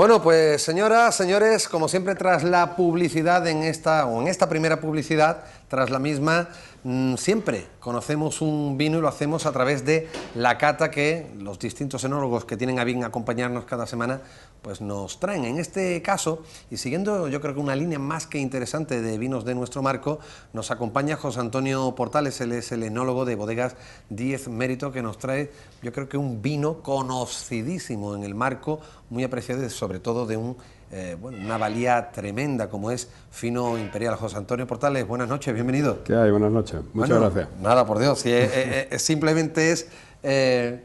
Bueno, pues señoras, señores, como siempre tras la publicidad en esta primera publicidad, tras la misma, siempre conocemos un vino y lo hacemos a través de la cata que los distintos enólogos que tienen a bien acompañarnos cada semana, pues nos traen. En este caso, y siguiendo yo creo que una línea más que interesante de vinos de nuestro marco, nos acompaña José Antonio Portales, él es el enólogo de Bodegas 10 Mérito, que nos trae yo creo que un vino conocidísimo en el marco, muy apreciado y sobre todo de una valía tremenda como es Fino Imperial. José Antonio Portales, buenas noches, bienvenido. ¿Qué hay? Buenas noches, muchas gracias. Nada, por Dios, simplemente es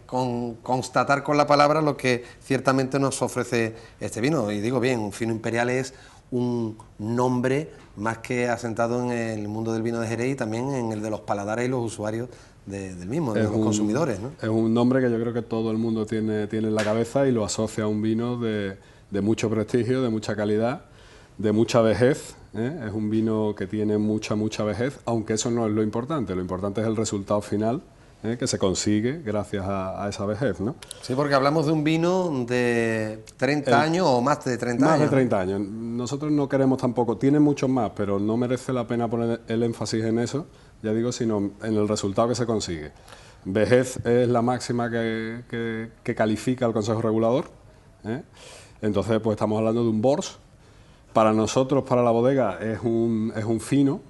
constatar con la palabra lo que ciertamente nos ofrece este vino. Y digo bien, un Fino Imperial es un nombre más que asentado en el mundo del vino de Jerez y también en el de los paladares y los usuarios del mismo, de los consumidores, ¿no? Es un nombre que yo creo que todo el mundo tiene en la cabeza y lo asocia a un vino de mucho prestigio, de mucha calidad, de mucha vejez, ¿eh? Es un vino que tiene mucha vejez, aunque eso no es lo importante es el resultado final, que se consigue gracias a esa vejez, ¿no? Sí, porque hablamos de un vino de 30 años o más de 30 años. Más de 30 años. Nosotros no queremos tampoco, tiene muchos más, pero no merece la pena poner el énfasis en eso, ya digo, sino en el resultado que se consigue. Vejez es la máxima que califica el Consejo Regulador, ¿eh? Entonces, pues estamos hablando de un Bors. Para nosotros, para la bodega, es un fino.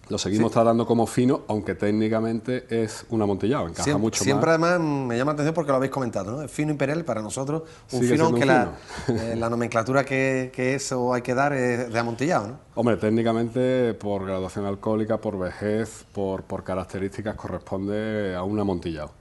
Lo seguimos tratando como fino, aunque técnicamente es un amontillado, encaja mucho más. Siempre además me llama la atención porque lo habéis comentado, ¿no? El Fino Imperial para nosotros, un fino, aunque la nomenclatura que eso hay que dar es de amontillado, ¿no? Hombre, técnicamente por graduación alcohólica, por vejez, por características corresponde a un amontillado.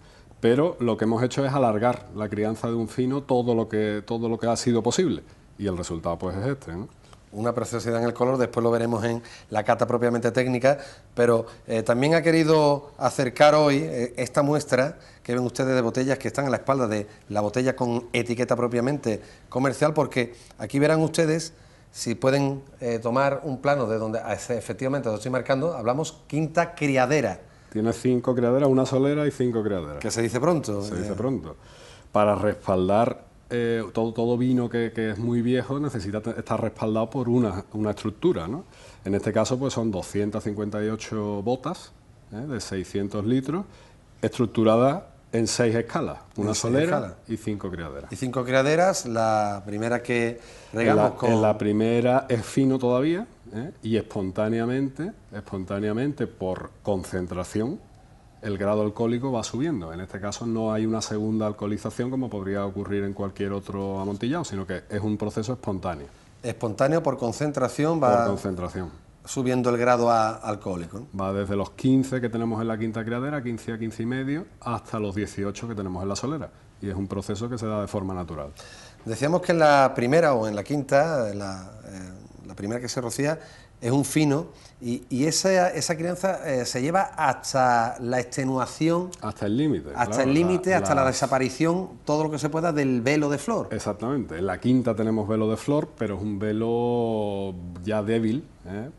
Pero lo que hemos hecho es alargar la crianza de un fino todo lo que ha sido posible y el resultado pues es este, ¿no? Una preciosidad en el color, después lo veremos en la cata propiamente técnica, pero también ha querido acercar hoy esta muestra que ven ustedes de botellas que están en la espalda de la botella con etiqueta propiamente comercial, porque aquí verán ustedes, si pueden tomar un plano de donde efectivamente lo estoy marcando, hablamos quinta criadera. Tiene 5 criaderas, una solera y 5 criaderas. Que se dice pronto. Se dice pronto. Para respaldar todo vino que es muy viejo necesita estar respaldado por una estructura, ¿no? En este caso pues son 258 botas de 600 litros, estructuradas en 6 escalas, una solera y 5 criaderas. Y 5 criaderas, la primera que regamos en la primera es fino todavía, y espontáneamente por concentración, el grado alcohólico va subiendo. En este caso no hay una segunda alcoholización como podría ocurrir en cualquier otro amontillado, sino que es un proceso espontáneo. Espontáneo por concentración va subiendo el grado alcohólico, ¿no? Va desde los 15 que tenemos en la quinta criadera, 15 a 15 y medio, hasta los 18 que tenemos en la solera. Y es un proceso que se da de forma natural. Decíamos que en la primera o en la quinta, la primera que se rocía, es un fino y esa crianza se lleva hasta la extenuación. Hasta el límite. Hasta el límite, hasta la desaparición, todo lo que se pueda del velo de flor. Exactamente. En la quinta tenemos velo de flor, pero es un velo ya débil,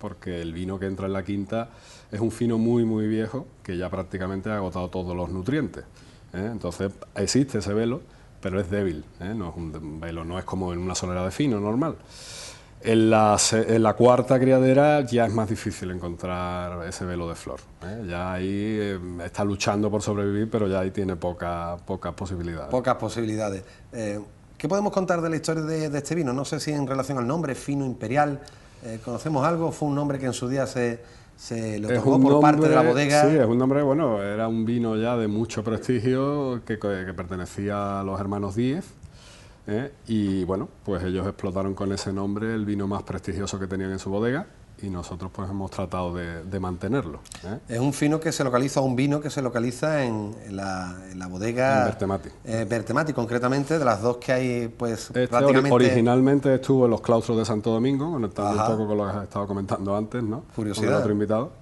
porque el vino que entra en la quinta es un fino muy viejo que ya prácticamente ha agotado todos los nutrientes. Entonces existe ese velo, pero es débil, no es un velo, no es como en una solera de fino normal. En la cuarta criadera ya es más difícil encontrar ese velo de flor, ya ahí está luchando por sobrevivir, pero ya ahí tiene pocas posibilidades. Pocas posibilidades. ¿Qué podemos contar de la historia de este vino? No sé si en relación al nombre, Fino Imperial, ¿conocemos algo? ¿Fue un nombre que en su día se le otorgó por parte de la bodega? Sí, es un nombre, bueno, era un vino ya de mucho prestigio que pertenecía a los hermanos Díez. Y bueno, pues ellos explotaron con ese nombre el vino más prestigioso que tenían en su bodega y nosotros pues hemos tratado de mantenerlo. Es un vino que se localiza en la bodega... En Bertemati. Bertemati, concretamente, de las dos que hay, pues prácticamente... Originalmente estuvo en los claustros de Santo Domingo, conectando un poco con lo que has estado comentando antes, ¿no? Curiosidad. Con el otro invitado.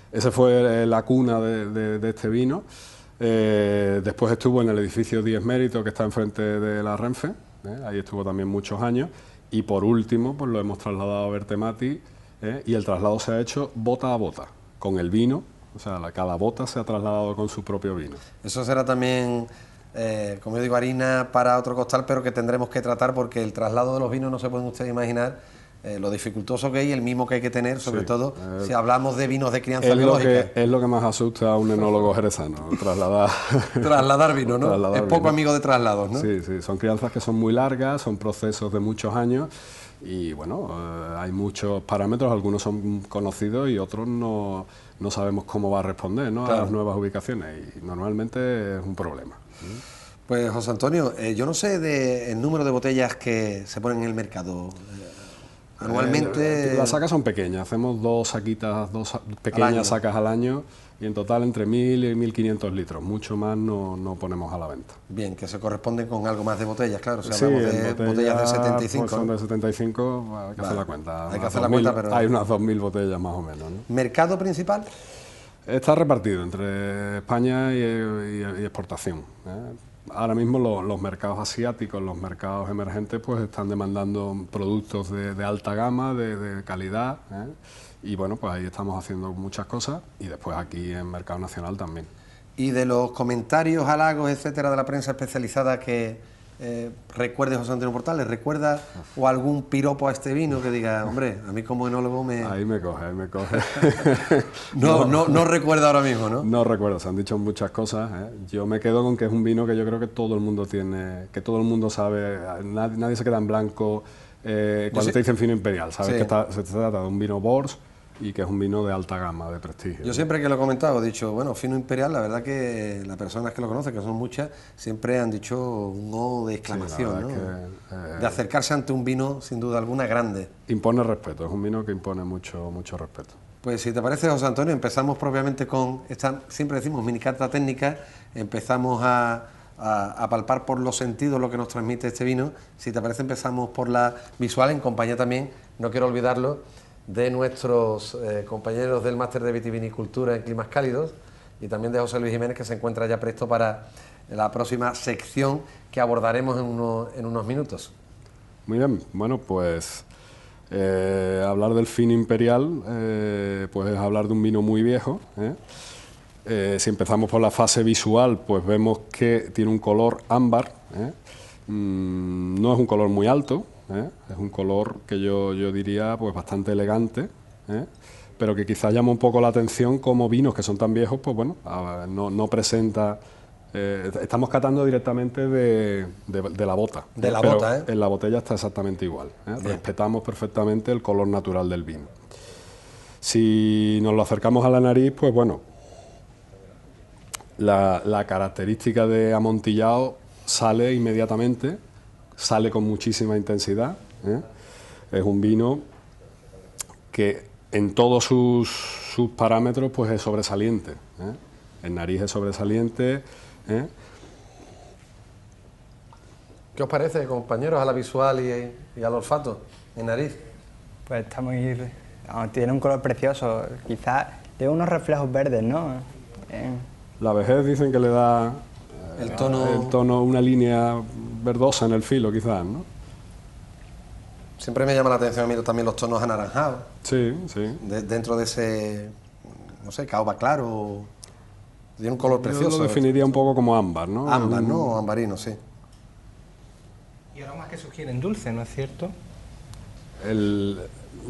Ese fue la cuna de este vino. Después estuvo en el edificio 10 Mérito, que está enfrente de la Renfe. Ahí estuvo también muchos años y por último pues lo hemos trasladado a Bertemati, y el traslado se ha hecho bota a bota con el vino, o sea cada bota se ha trasladado con su propio vino. Eso será también como yo digo, harina para otro costal, pero que tendremos que tratar porque el traslado de los vinos no se pueden ustedes imaginar lo dificultoso que es y el mismo que hay que tener, sobre todo si hablamos de vinos de crianza biológica. Es lo que más asusta a un enólogo jerezano, trasladar vino, ¿no? Trasladar es poco vino. amigo de traslados, ¿no? Sí, sí, son crianzas que son muy largas, son procesos de muchos años y bueno, hay muchos parámetros, algunos son conocidos y otros no sabemos cómo va a responder, ¿no? Claro. A las nuevas ubicaciones y normalmente es un problema. Pues José Antonio, yo no sé el número de botellas que se ponen en el mercado. Anualmente... Las sacas son pequeñas, hacemos dos pequeñas sacas al año y en total entre 1.000 y 1.500 litros, mucho más no ponemos a la venta. Bien, que se corresponden con algo más de botellas, claro, si Sí, hablamos de botellas de 75. Pues son de 75, hay que hacer la cuenta. Hay que hacer la cuenta, pero... Hay unas 2.000 botellas más o menos, ¿no? ¿Mercado principal? Está repartido entre España y exportación, ¿eh? Ahora mismo los mercados asiáticos, los mercados emergentes, pues están demandando productos de alta gama, de calidad, ¿eh? Y bueno, pues ahí estamos haciendo muchas cosas y después aquí en mercado nacional también. Y de los comentarios, halagos, etcétera, de la prensa especializada que recuerde José Antonio Portal, ¿le recuerda o algún piropo a este vino que diga, hombre, a mí como enólogo me... Ahí me coge. no recuerda ahora mismo, ¿no? No recuerdo, se han dicho muchas cosas, ¿eh? Yo me quedo con que es un vino que yo creo que todo el mundo tiene, que todo el mundo sabe, nadie se queda en blanco cuando te dicen vino imperial, sabes que se trata de un vino Bols y que es un vino de alta gama, de prestigio. Yo siempre que lo he comentado he dicho, bueno, fino imperial, la verdad que las personas que lo conocen, que son muchas, siempre han dicho un O de exclamación, sí, ¿no? que, de acercarse ante un vino, sin duda alguna, grande. Impone respeto, es un vino que impone mucho respeto. Pues si te parece, José Antonio, empezamos propiamente con esta, siempre decimos, mini carta técnica, empezamos a palpar por los sentidos lo que nos transmite este vino. Si te parece, empezamos por la visual, en compañía también, no quiero olvidarlo, de nuestros compañeros del Máster de Vitivinicultura en Climas Cálidos y también de José Luis Jiménez, que se encuentra ya presto para la próxima sección que abordaremos en unos minutos. Muy bien, bueno, pues hablar del fino imperial pues es hablar de un vino muy viejo, ¿eh? Si empezamos por la fase visual, pues vemos que tiene un color ámbar, ¿eh? No es un color muy alto, ¿eh? Es un color que yo diría pues bastante elegante, ¿eh? Pero que quizás llama un poco la atención como vinos que son tan viejos, pues bueno, no presenta... estamos catando directamente de la bota. De la bota, ¿eh? En la botella está exactamente igual, ¿eh? Respetamos perfectamente el color natural del vino. Si nos lo acercamos a la nariz, pues bueno, la característica de amontillado sale inmediatamente, sale con muchísima intensidad, ¿eh? Es un vino que en todos sus parámetros pues es sobresaliente, ¿eh? En nariz es sobresaliente, ¿eh? ¿Qué os parece, compañeros, a la visual y al olfato, en nariz? Pues está muy... tiene un color precioso, quizás tiene unos reflejos verdes, ¿no? La vejez dicen que le da el tono, una línea verdosa en el filo, quizás, ¿no? Siempre me llama la atención a mí también los tonos anaranjados. Sí, sí. Dentro de ese, no sé, caoba claro, tiene un color precioso. Yo lo definiría un poco como ámbar, ¿no? Ámbar, ¿no? O ambarino, sí. Y aromas que sugieren dulce, ¿no es cierto?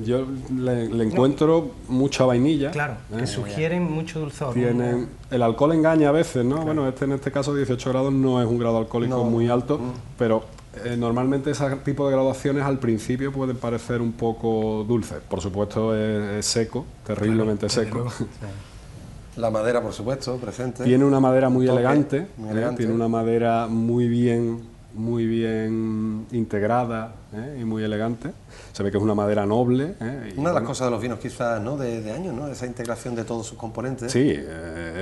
Yo le encuentro mucha vainilla. Claro, que sugieren mucho dulzor. El alcohol engaña a veces, ¿no? Claro. Bueno, en este caso 18 grados no es un grado alcohólico muy alto, pero normalmente ese tipo de graduaciones al principio pueden parecer un poco dulces. Por supuesto es seco, terriblemente seco. La madera, por supuesto, presente. Tiene una madera muy elegante, elegante. Tiene una madera muy bien integrada, y muy elegante. Se ve que es una madera noble. Una de las cosas de los vinos quizás, ¿no? de años, ¿no? Esa integración de todos sus componentes. Sí,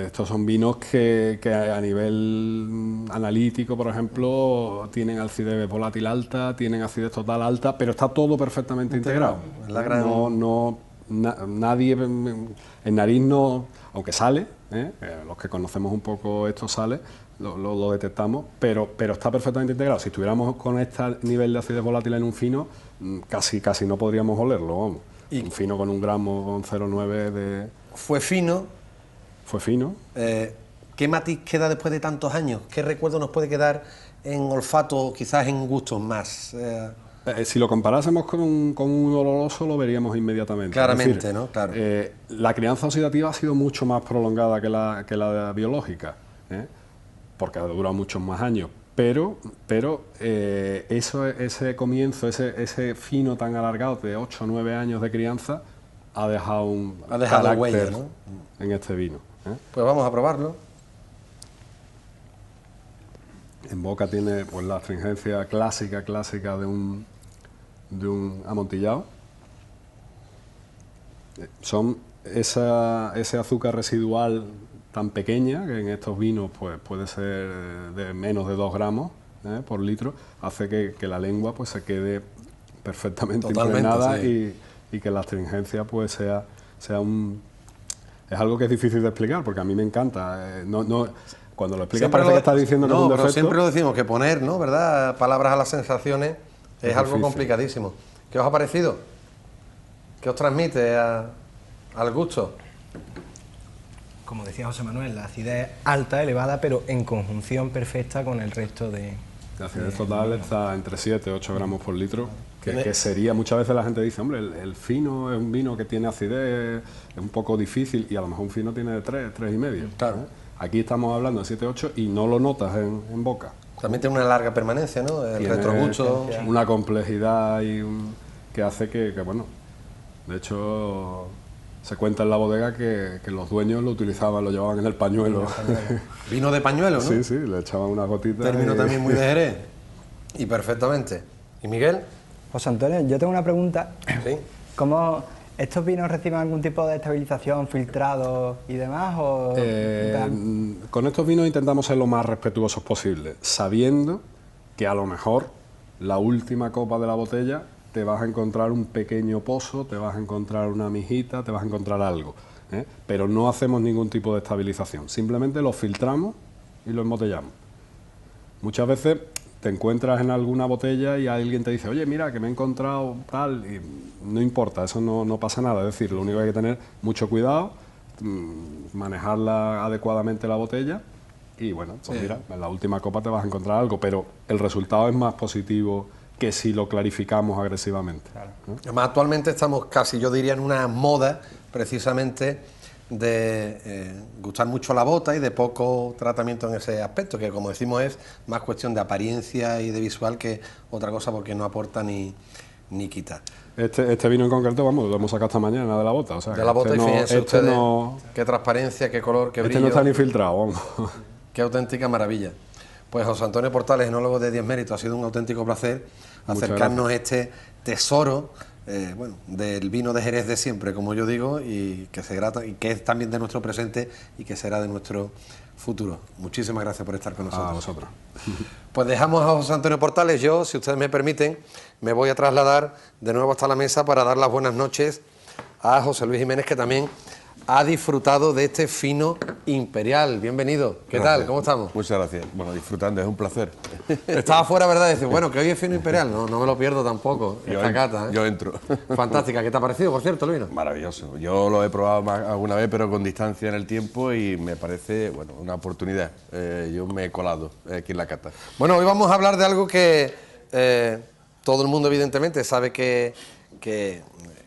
estos son vinos que a nivel analítico, por ejemplo, tienen acidez volátil alta, tienen acidez total alta, pero está todo perfectamente integrado. La gran... Nadie en nariz no, aunque sale, los que conocemos un poco esto sale, lo detectamos, pero está perfectamente integrado. Si estuviéramos con este nivel de acidez volátil en un fino, casi no podríamos olerlo, vamos. Un fino con 1 gramo, con 0,9 de... Fue fino. Fue fino. ¿Qué matiz queda después de tantos años? ¿Qué recuerdo nos puede quedar en olfato, quizás en gustos más? Si lo comparásemos con un oloroso lo veríamos inmediatamente. Claramente, es decir, ¿no? Claro. La crianza oxidativa ha sido mucho más prolongada que la biológica, porque ha durado muchos más años. Pero ese comienzo, ese fino tan alargado de 8 o 9 años de crianza ha dejado un carácter huella, ¿no? en este vino. Pues vamos a probarlo. En boca tiene pues la astringencia clásica de un amontillado. Son ese azúcar residual tan pequeña, que en estos vinos pues puede ser de menos de 2 gramos por litro, hace que la lengua pues se quede perfectamente impregnada, sí. y que la astringencia pues sea es algo que es difícil de explicar, porque a mí me encanta. Cuando lo explicas parece que estás diciendo que es un defecto. Pero siempre lo decimos, que poner, ¿no?, ¿verdad?, palabras a las sensaciones es algo complicadísimo. ¿Qué os ha parecido? ¿Qué os transmite al gusto? Como decía José Manuel, la acidez alta, elevada, pero en conjunción perfecta con el resto de... La acidez total está entre 7 y 8 gramos por litro, que sería, muchas veces la gente dice, hombre, el fino es un vino que tiene acidez, es un poco difícil, y a lo mejor un fino tiene de 3 y medio. Claro. Aquí estamos hablando de 7, 8 y no lo notas en boca. También tiene una larga permanencia, ¿no? El retrogusto. Una complejidad que hace que, bueno, de hecho... Se cuenta en la bodega que los dueños lo utilizaban, lo llevaban en el pañuelo. Vino de pañuelo, ¿no? Sí, sí, le echaban unas gotitas. Término también muy de Jerez. Y perfectamente. ¿Y Miguel? José Antonio, yo tengo una pregunta. Sí. ¿Cómo estos vinos reciben algún tipo de estabilización, filtrado y demás? Con estos vinos intentamos ser lo más respetuosos posible, sabiendo que a lo mejor la última copa de la botella te vas a encontrar un pequeño pozo, te vas a encontrar una mijita, te vas a encontrar algo. Pero no hacemos ningún tipo de estabilización, simplemente lo filtramos y lo embotellamos. Muchas veces te encuentras en alguna botella y alguien te dice, oye, mira, que me he encontrado tal, y no importa, eso no pasa nada. Es decir, lo único que hay que tener mucho cuidado, manejarla adecuadamente la botella y bueno, pues mira, en la última copa te vas a encontrar algo, pero el resultado es más positivo que si lo clarificamos agresivamente. Claro. Además, actualmente estamos casi, yo diría, en una moda precisamente de gustar mucho la bota y de poco tratamiento en ese aspecto, que como decimos es más cuestión de apariencia y de visual que otra cosa, porque no aporta ni quita. Este vino en concreto, vamos, lo hemos sacado esta mañana de la bota. O sea, de la bota, y fíjense ustedes, no, qué transparencia, qué color, qué brillo. Este no está ni filtrado, vamos. Qué auténtica maravilla. Pues José Antonio Portales, enólogo de 10 Méritos, ha sido un auténtico placer acercarnos a este tesoro del vino de Jerez de siempre, como yo digo, y que es también de nuestro presente y que será de nuestro futuro. Muchísimas gracias por estar con nosotros. A vosotros. Pues dejamos a José Antonio Portales. Yo, si ustedes me permiten, me voy a trasladar de nuevo hasta la mesa para dar las buenas noches a José Luis Jiménez, que también ha disfrutado de este fino imperial. Bienvenido. ¿Qué tal? ¿Cómo estamos? Muchas gracias. Bueno, disfrutando, es un placer. Estaba fuera, ¿verdad? Dice, bueno, que hoy es fino imperial. No me lo pierdo tampoco. Esta cata, ¿eh? Yo entro. Fantástica. ¿Qué te ha parecido, por cierto, Luis? Maravilloso. Yo lo he probado alguna vez, pero con distancia en el tiempo, y me parece, bueno, una oportunidad. Yo me he colado aquí en la cata. Bueno, hoy vamos a hablar de algo que todo el mundo, evidentemente, sabe que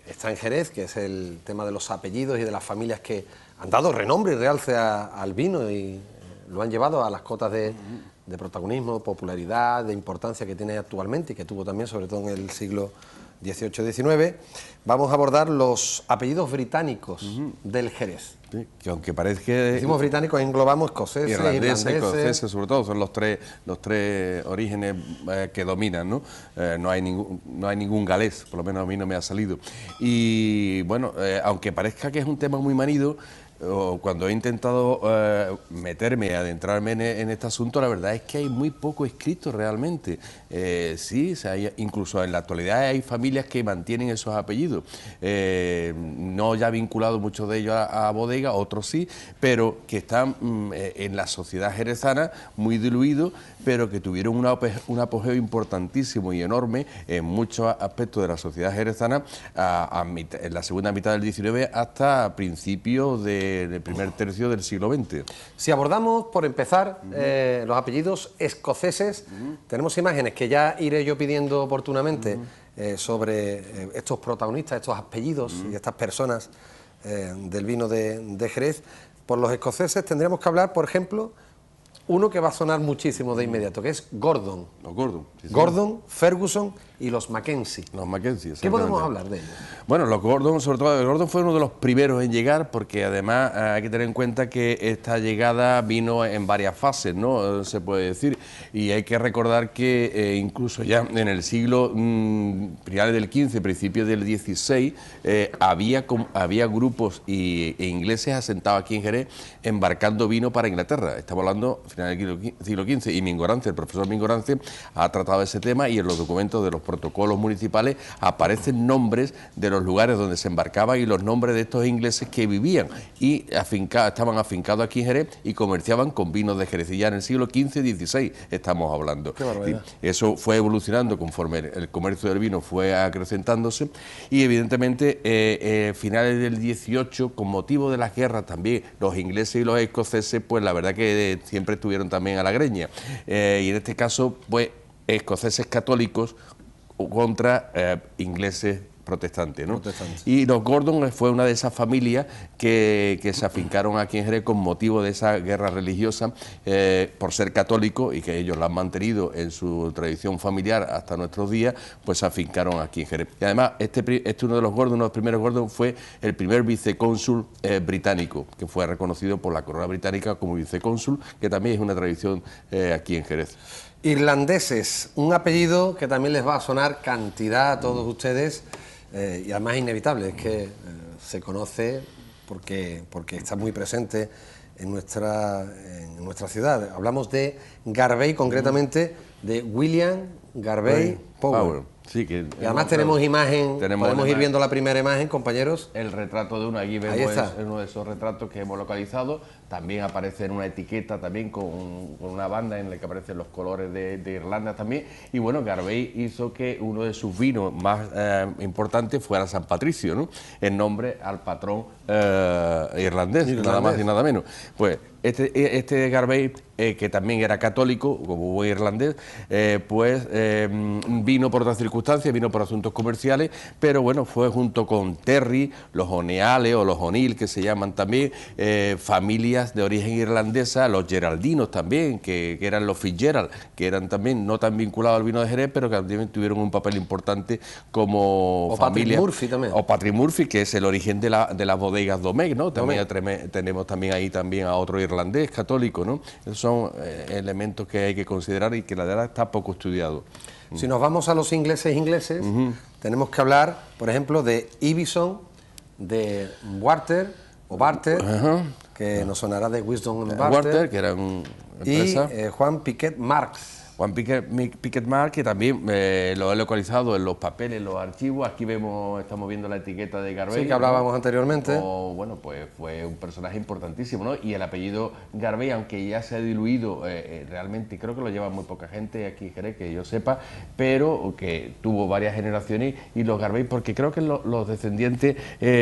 está en Jerez, que es el tema de los apellidos y de las familias que han dado renombre y realce al vino y lo han llevado a las cotas de protagonismo, popularidad, de importancia que tiene actualmente y que tuvo también, sobre todo en el siglo XVIII-XIX. Vamos a abordar los apellidos británicos del Jerez. Sí, que aunque parezca que... Decimos británicos, englobamos escoceses, irlandeses, escoceses, sobre todo, son los tres orígenes que dominan, ¿no? No hay ningún galés, por lo menos a mí no me ha salido. Y bueno, aunque parezca que es un tema muy manido, cuando he intentado meterme, adentrarme en este asunto, la verdad es que hay muy poco escrito realmente. Sí, incluso en la actualidad hay familias que mantienen esos apellidos, no ya vinculados muchos de ellos a bodega, otros sí, pero que están en la sociedad jerezana muy diluidos, pero que tuvieron un apogeo importantísimo y enorme en muchos aspectos de la sociedad jerezana en la segunda mitad del XIX hasta principios de del primer tercio del siglo XX. Si abordamos, por empezar, los apellidos escoceses, tenemos imágenes que ya iré yo pidiendo oportunamente sobre estos protagonistas, estos apellidos y estas personas del vino de Jerez. Por los escoceses tendríamos que hablar, por ejemplo, uno que va a sonar muchísimo de inmediato, que es Gordon. Los Gordon. Sí, Gordon, Ferguson y los Mackenzie. Los Mackenzie. ¿Qué podemos hablar de ellos? Bueno, los Gordon, sobre todo, el Gordon fue uno de los primeros en llegar, porque además hay que tener en cuenta que esta llegada vino en varias fases, ¿no? Se puede decir, y hay que recordar que incluso ya en el siglo finales del XV, principios del XVI, había grupos e ingleses asentados aquí en Jerez embarcando vino para Inglaterra. Estamos hablando finales del siglo XV, y Mingorance, el profesor Mingorance, ha tratado ese tema, y en los documentos de los protocolos municipales aparecen nombres de los lugares donde se embarcaban y los nombres de estos ingleses que vivían y estaban afincados aquí en Jerez y comerciaban con vinos de Jerez. Y ya en el siglo XV-XVI estamos hablando. Qué barbaridad. Eso fue evolucionando conforme el comercio del vino fue acrecentándose, y evidentemente finales del XVIII, con motivo de las guerras también, los ingleses y los escoceses, pues la verdad que siempre estuvieron también a la greña. Y en este caso, pues, escoceses católicos contra ingleses protestantes, ¿no? Y los Gordon fue una de esas familias que se afincaron aquí en Jerez con motivo de esa guerra religiosa, por ser católicos, y que ellos la han mantenido en su tradición familiar hasta nuestros días, pues se afincaron aquí en Jerez. Y además, uno de los Gordon, uno de los primeros Gordon, fue el primer vicecónsul británico, que fue reconocido por la corona británica como vicecónsul, que también es una tradición aquí en Jerez. Irlandeses, un apellido que también les va a sonar cantidad a todos ustedes, y además inevitable, es que se conoce porque está muy presente en nuestra ciudad. Hablamos de Garvey, concretamente de William Garvey Power. Sí, que Y además tenemos imagen, podemos ir viendo la primera imagen, compañeros. El retrato de uno, aquí vemos uno de esos retratos que hemos localizado. También aparece en una etiqueta también con una banda en la que aparecen los colores de Irlanda también. Y bueno, Garvey hizo que uno de sus vinos más importantes fuera San Patricio, ¿no? En nombre al patrón irlandés, nada más y nada menos. Pues este Garvey, que también era católico, como buen irlandés, vino por otras circunstancias, vino por asuntos comerciales, pero bueno, fue junto con Terry, los O'Neales o los O'Neill, que se llaman también, familias de origen irlandesa, los Geraldinos también, que eran los Fitzgerald, que eran también no tan vinculados al vino de Jerez, pero que también tuvieron un papel importante como familia. Patrick Murphy también. O Patrick Murphy, que es el origen de las bodegas Domecq, ¿no? También tenemos también ahí también a otro irlandés católico, ¿no? Esos son elementos que hay que considerar y que la verdad está poco estudiado. Si nos vamos a los ingleses, tenemos que hablar, por ejemplo, de Ibbison, de Barter, que nos sonará de Wisdom Barter, que era una y empresa. Juan Piquet Marx. Juan Piquet Marx, que también lo he localizado en los papeles, en los archivos. Aquí estamos viendo la etiqueta de Garvey. Sí, que hablábamos anteriormente. Bueno, pues fue un personaje importantísimo, ¿no? Y el apellido Garvey, aunque ya se ha diluido realmente, creo que lo lleva muy poca gente aquí en Jerez, que yo sepa, pero que tuvo varias generaciones, y los Garvey, porque creo que los descendientes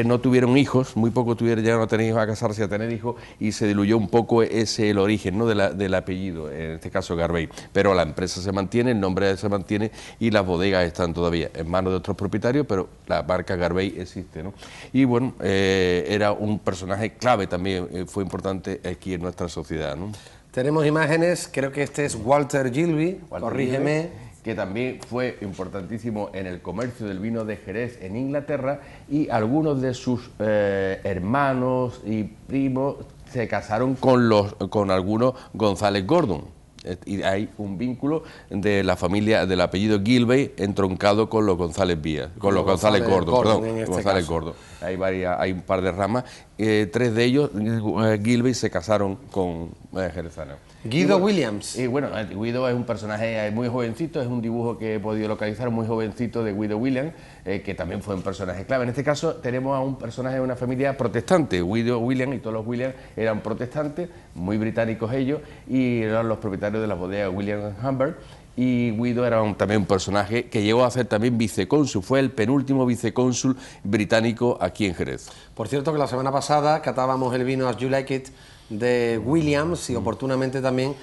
no tuvieron hijos, muy poco llegaron a tener hijos, a casarse, a tener hijos, y se diluyó un poco el origen, ¿no? del apellido, en este caso Garvey. Pero la empresa se mantiene, el nombre se mantiene, y las bodegas están todavía en manos de otros propietarios, pero la marca Garvey existe, ¿no? Y bueno, era un personaje clave también, fue importante aquí en nuestra sociedad, ¿no? Tenemos imágenes, creo que este es Walter Gilby, corrígeme. Que también fue importantísimo en el comercio del vino de Jerez en Inglaterra, y algunos de sus hermanos y primos se casaron con algunos González Gordon. Y hay un vínculo de la familia del apellido Gilbey entroncado con los González Vías, con los González Gordon, González Gordon. Hay un par de ramas, tres de ellos, Gilbey, se casaron con jerezanos. Guido Williams. Y bueno, Guido es un personaje muy jovencito, es un dibujo que he podido localizar muy jovencito de Guido Williams, que también fue un personaje clave. En este caso tenemos a un personaje de una familia protestante. Guido Williams y todos los Williams eran protestantes, muy británicos ellos, y eran los propietarios de la bodega William Humbert. y Guido era también un personaje que llegó a ser también vicecónsul, fue el penúltimo vicecónsul británico aquí en Jerez. Por cierto que la semana pasada catábamos el vino As You Like It de Williams y oportunamente también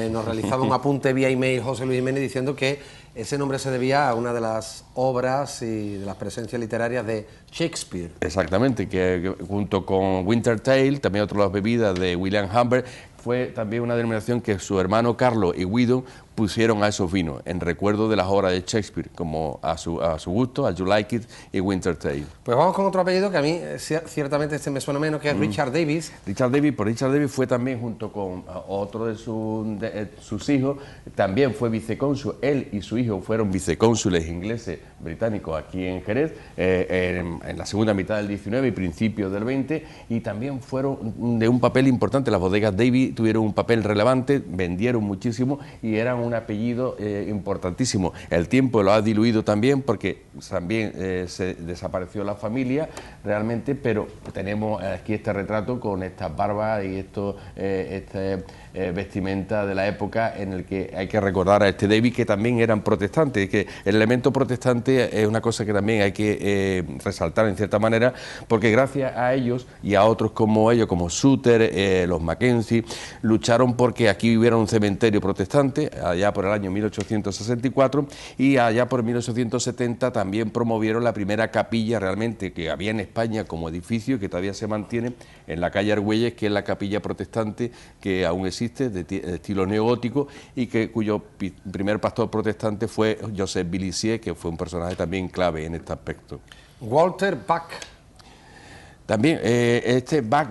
nos realizaba un apunte vía email José Luis Jiménez diciendo que ese nombre se debía a una de las obras y de las presencias literarias de Shakespeare. Exactamente, que junto con Winter Tale, también otra de las bebidas de William Humbert, fue también una denominación que su hermano Carlos y Guido pusieron a esos vinos, en recuerdo de las obras de Shakespeare, como a su gusto, As You Like It y Winter Tale. Pues vamos con otro apellido que a mí ciertamente este me suena menos, que es Richard Davis. Richard Davis fue también junto con otro de sus hijos, también fue vicecónsul. Él y su hijo fueron vicecónsules ingleses británicos aquí en Jerez en la segunda mitad del 19 y principios del 20, y también fueron de un papel importante. Las bodegas Davis tuvieron un papel relevante, vendieron muchísimo y eran un apellido importantísimo. El tiempo lo ha diluido también porque también se desapareció la familia realmente, pero tenemos aquí este retrato con estas barbas y vestimenta de la época en el que hay que recordar a este Davis, que también eran protestantes, que el elemento protestante es una cosa que también hay que resaltar en cierta manera, porque gracias a ellos y a otros como ellos, como Suter, los Mackenzie, lucharon porque aquí hubiera un cementerio protestante allá por el año 1864, y allá por 1870 también promovieron la primera capilla realmente que había en España como edificio, que todavía se mantiene en la calle Argüelles, que es la capilla protestante que aún existe, de estilo neogótico, y cuyo primer pastor protestante fue Joseph Bilissier, que fue un personaje también clave en este aspecto. Walter Bach. También, Bach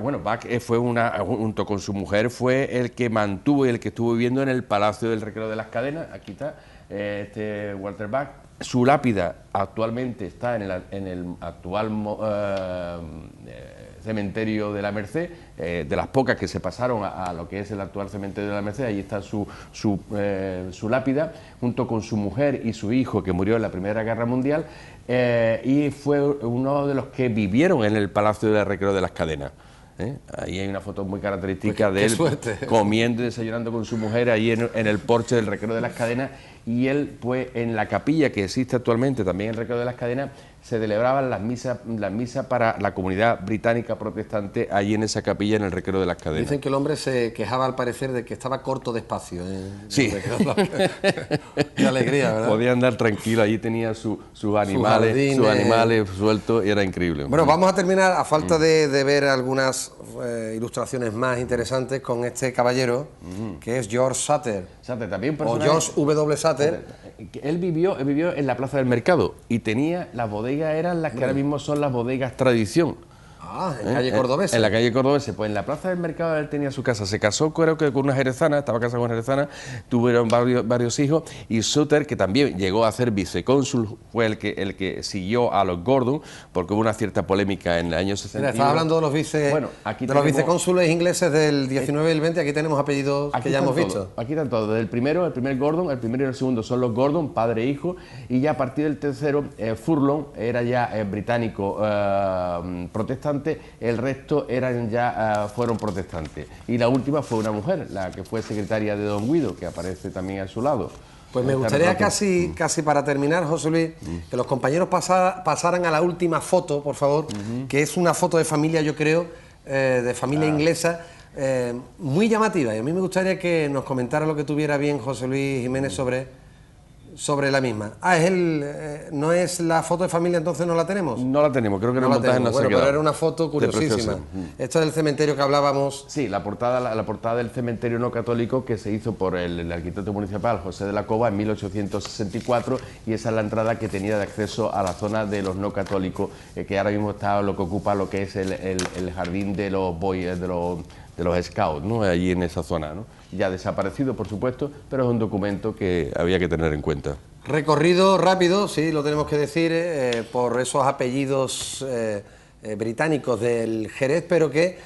fue junto con su mujer, fue el que mantuvo y el que estuvo viviendo en el Palacio del Recreo de las Cadenas. Aquí está, Walter Bach. Su lápida actualmente está en el actual cementerio de la Merced, de las pocas que se pasaron a lo que es el actual cementerio de la Merced. Ahí está su lápida, junto con su mujer y su hijo, que murió en la Primera Guerra Mundial, y fue uno de los que vivieron en el Palacio del Recreo de las Cadenas. Ahí hay una foto muy característica de él comiendo y desayunando con su mujer ahí en el porche del Recreo de las Cadenas, y él, pues, en la capilla que existe actualmente también en el Recreo de las Cadenas, se celebraban las misas para la comunidad británica protestante allí en esa capilla en el Recreo de las Cadenas. Dicen que el hombre se quejaba al parecer de que estaba corto de espacio. Sí. Qué alegría, ¿verdad? Podía andar tranquilo, allí tenía sus animales sueltos y era increíble. Bueno, vamos a terminar, a falta de ver algunas ilustraciones más interesantes, con este caballero, que es George Sutter. Sutter, también o George W. Sutter. Él vivió en la Plaza del Mercado y tenía las bodegas, eran las que ahora mismo son las bodegas Tradición. Ah, en calle Cordobesa. En la calle Cordobesa, pues en la Plaza del Mercado él tenía su casa. Se casó, creo que con una jerezana, estaba casado con una jerezana, tuvieron varios hijos, y Sutter, que también llegó a ser vicecónsul, fue el que siguió a los Gordon, porque hubo una cierta polémica en el año 61. Mira, estaba hablando de los vicecónsules ingleses del 19 y el 20, aquí tenemos apellidos que ya hemos visto. Aquí están todos, el primer Gordon, el primero y el segundo son los Gordon, padre e hijo, y ya a partir del tercero, Furlong era ya británico protestante. El resto fueron protestantes, y la última fue una mujer, la que fue secretaria de Don Guido, que aparece también a su lado. Pues me gustaría casi para terminar, José Luis, que los compañeros pasaran a la última foto, por favor, que es una foto de familia, yo creo, de familia inglesa, muy llamativa, y a mí me gustaría que nos comentara lo que tuviera bien José Luis Jiménez sobre la misma. ¿No es la foto de familia, entonces no la tenemos? No la tenemos, creo que no en el la montaje tenemos. no se ha Pero quedado. era una foto curiosísima. Esto es el cementerio que hablábamos. Sí, la portada del cementerio no católico, que se hizo por el arquitecto municipal José de la Cova en 1864, y esa es la entrada que tenía de acceso a la zona de los no católicos, que ahora mismo está lo que ocupa lo que es el jardín de los Scouts, ¿no? Allí en esa zona, ¿no? Ya desaparecido, por supuesto, pero es un documento que había que tener en cuenta. Recorrido rápido, sí, lo tenemos que decir, por esos apellidos británicos del Jerez, pero que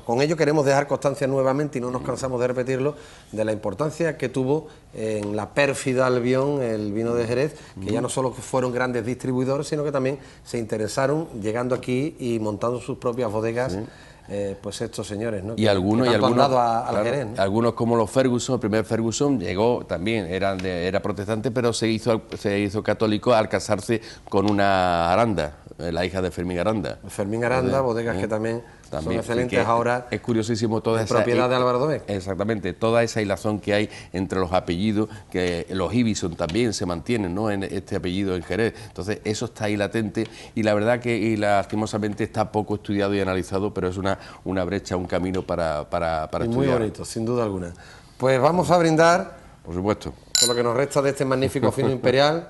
con ello queremos dejar constancia nuevamente, y no nos cansamos de repetirlo, de la importancia que tuvo en la pérfida Albión el vino de Jerez, que ya no solo fueron grandes distribuidores, sino que también se interesaron llegando aquí y montando sus propias bodegas. pues estos señores, ¿no? Y algunos, que tanto han dado al claro, Jerez, ¿no? algunos como los Ferguson, el primer Ferguson llegó también, era protestante, pero se hizo católico al casarse con una Aranda, la hija de Fermín Aranda. Fermín Aranda, bodegas que también son excelentes que ahora. Es curiosísimo toda esa propiedad de Álvaro Domecq. Exactamente, toda esa hilazón que hay entre los apellidos, que los Ibison también se mantienen, ¿no?, en este apellido en Jerez. Entonces, eso está ahí latente y la verdad que lastimosamente está poco estudiado y analizado, pero es una brecha, un camino para Y estudiar. muy bonito, sin duda alguna. Pues vamos a brindar, Por supuesto. por lo que nos resta de este magnífico fino imperial,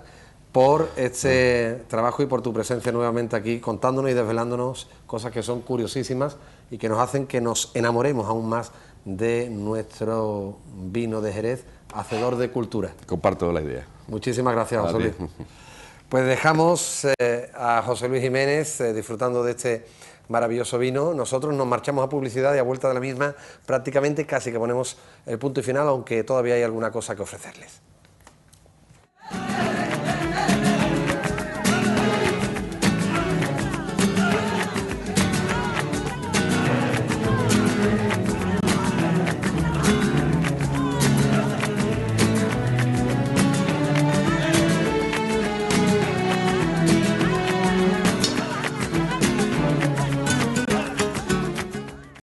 por este trabajo y por tu presencia nuevamente aquí, contándonos y desvelándonos cosas que son curiosísimas y que nos hacen que nos enamoremos aún más de nuestro vino de Jerez, hacedor de cultura. Comparto la idea. Muchísimas gracias, José A ti. Luis. Pues dejamos a José Luis Jiménez disfrutando de este maravilloso vino. Nosotros nos marchamos a publicidad y a vuelta de la misma prácticamente casi que ponemos el punto y final, aunque todavía hay alguna cosa que ofrecerles.